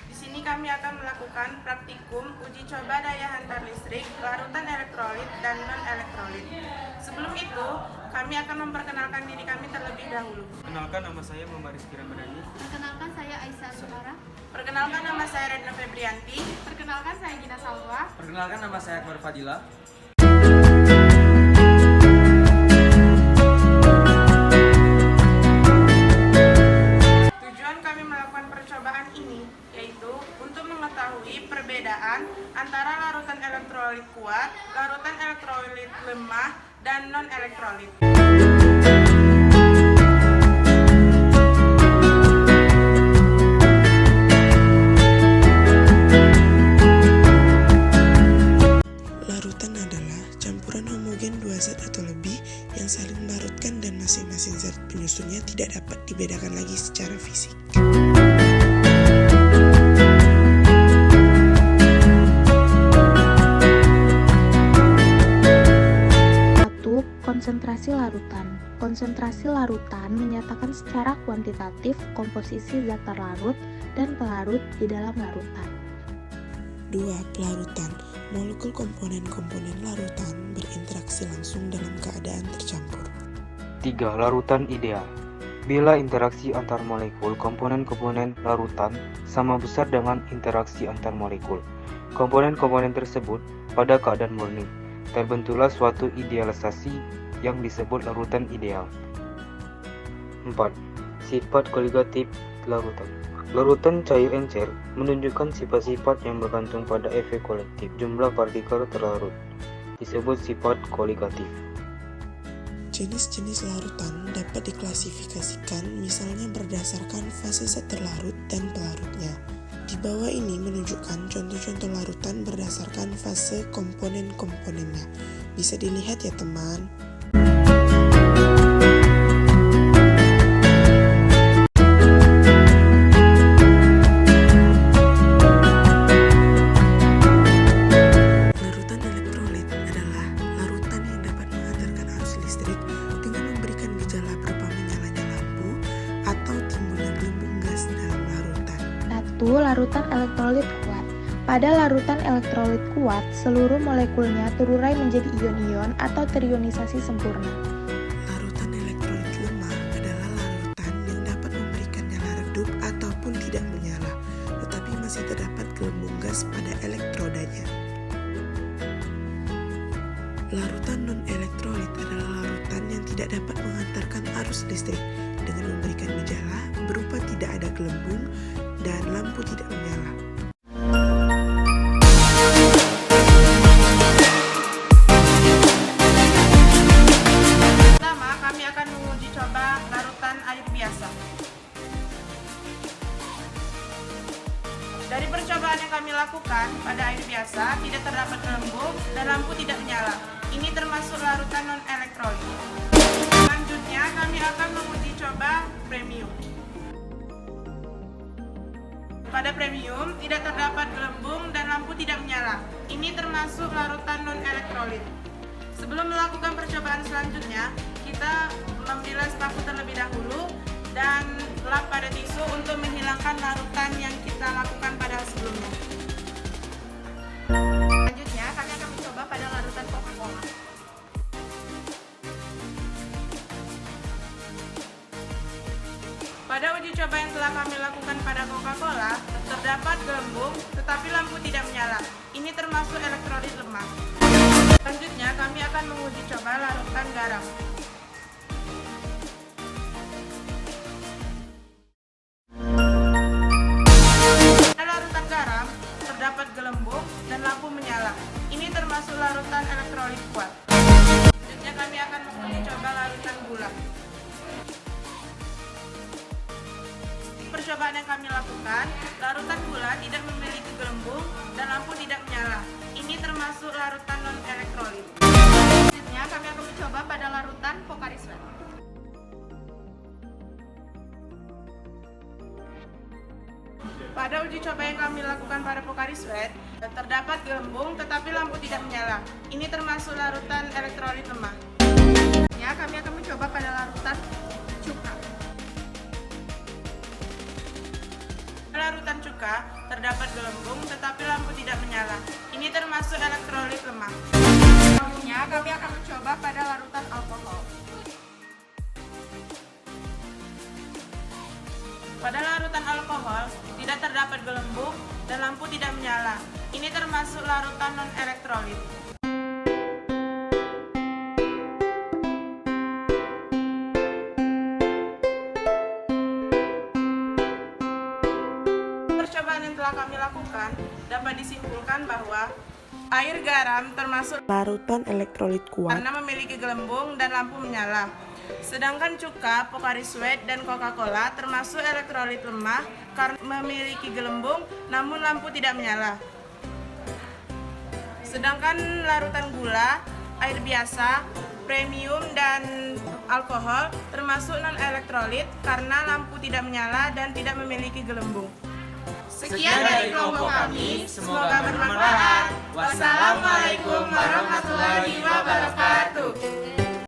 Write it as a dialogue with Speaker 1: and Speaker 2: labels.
Speaker 1: Di sini kami akan melakukan praktikum uji coba daya hantar listrik, larutan elektrolit, dan non-elektrolit. Sebelum itu, kami akan memperkenalkan diri kami terlebih dahulu.
Speaker 2: Perkenalkan, nama saya Muhammad Rizky Ramadhani.
Speaker 3: Perkenalkan, saya Aisyah Sumara.
Speaker 1: Perkenalkan, nama saya Retno Febrianti.
Speaker 3: Perkenalkan, saya Gina Salwa.
Speaker 2: Perkenalkan, nama saya Akbar Fadila.
Speaker 1: Tujuan kami melakukan percobaan ini yaitu untuk mengetahui perbedaan antara larutan elektrolit kuat, larutan elektrolit lemah, dan non-elektrolit.
Speaker 4: Larutan adalah campuran homogen dua zat atau lebih yang saling melarutkan dan masing-masing zat penyusunnya tidak dapat dibedakan lagi secara fisik.
Speaker 3: Konsentrasi larutan. Konsentrasi larutan menyatakan secara kuantitatif komposisi zat terlarut dan pelarut di dalam larutan.
Speaker 4: 2. Pelarutan. Molekul komponen-komponen larutan berinteraksi langsung dalam keadaan tercampur.
Speaker 5: 3. Larutan ideal. Bila interaksi antar molekul komponen-komponen larutan sama besar dengan interaksi antar molekul komponen-komponen tersebut pada keadaan murni, terbentuklah suatu idealisasi yang disebut larutan ideal. 4. Sifat koligatif larutan. Larutan cair encer menunjukkan sifat-sifat yang bergantung pada efek kolektif jumlah partikel terlarut, disebut sifat koligatif.
Speaker 4: Jenis-jenis larutan dapat diklasifikasikan misalnya berdasarkan fase zat terlarut dan pelarutnya. Di bawah ini menunjukkan contoh-contoh larutan berdasarkan fase komponen-komponennya. Bisa dilihat ya teman. Larutan elektrolit adalah larutan yang dapat mengantarkan arus listrik dengan memberikan gejala berupa menyalanya lampu atau timbulnya gelembung gas dalam larutan.
Speaker 3: 1. Larutan elektrolit kuat. Pada larutan elektrolit kuat, seluruh molekulnya terurai menjadi ion-ion atau terionisasi sempurna.
Speaker 4: Larutan elektrolit lemah adalah larutan yang dapat memberikan nyala redup ataupun tidak menyala, tetapi masih terdapat gelembung gas pada elektrodanya. Larutan non-elektrolit adalah larutan yang tidak dapat mengantarkan arus listrik dengan memberikan gejala berupa tidak ada gelembung dan lampu tidak menyala.
Speaker 1: Pertama, kami akan menguji coba larutan air biasa. Dari percobaan yang kami lakukan, pada air biasa tidak terdapat gelembung dan lampu tidak menyala. Ini termasuk larutan non-elektrolit. Selanjutnya, kami akan menguji coba premium. Pada premium tidak terdapat gelembung dan lampu tidak menyala. Ini termasuk larutan non-elektrolit. Sebelum melakukan percobaan selanjutnya, kita membilas paku terlebih dahulu dan lap pada tisu untuk menghilangkan larutan yang kita lakukan pada sebelumnya. Selanjutnya, kami akan mencoba pada larutan Coca-Cola. Pada uji coba yang telah kami lakukan pada Coca-Cola, terdapat gelembung tetapi lampu tidak menyala. Ini termasuk elektrolit lemah. Selanjutnya, kami akan menguji coba larutan garam. Pada larutan garam, terdapat gelembung dan lampu menyala. Ini termasuk larutan elektrolit kuat. Selanjutnya, kami akan menguji coba larutan gula. Percobaan yang kami lakukan, larutan gula tidak memiliki gelembung dan lampu tidak menyala. Ini termasuk larutan non-elektrolit. Selanjutnya, kami akan mencoba pada larutan Pocari Sweat. Pada uji coba yang kami lakukan pada Pocari Sweat, terdapat gelembung tetapi lampu tidak menyala. Ini termasuk larutan elektrolit lemah. Selanjutnya, kami akan mencoba pada larutan cuka. Larutan cuka cuka terdapat gelembung tetapi lampu tidak menyala. Ini termasuk elektrolit lemah.
Speaker 6: Selanjutnya, kami akan mencoba pada larutan alkohol.
Speaker 1: Pada larutan alkohol tidak terdapat gelembung dan lampu tidak menyala. Ini termasuk larutan non-elektrolit. Percobaan yang telah kami lakukan dapat disimpulkan bahwa air garam termasuk
Speaker 4: Larutan elektrolit kuat
Speaker 1: karena memiliki gelembung dan lampu menyala. Sedangkan cuka, Pocari Sweat, dan Coca-Cola termasuk elektrolit lemah karena memiliki gelembung namun lampu tidak menyala. Sedangkan larutan gula, air biasa, premium, dan alkohol termasuk non-elektrolit karena lampu tidak menyala dan tidak memiliki gelembung. Sekian dari kelompok kami, semoga bermanfaat. Wassalamualaikum.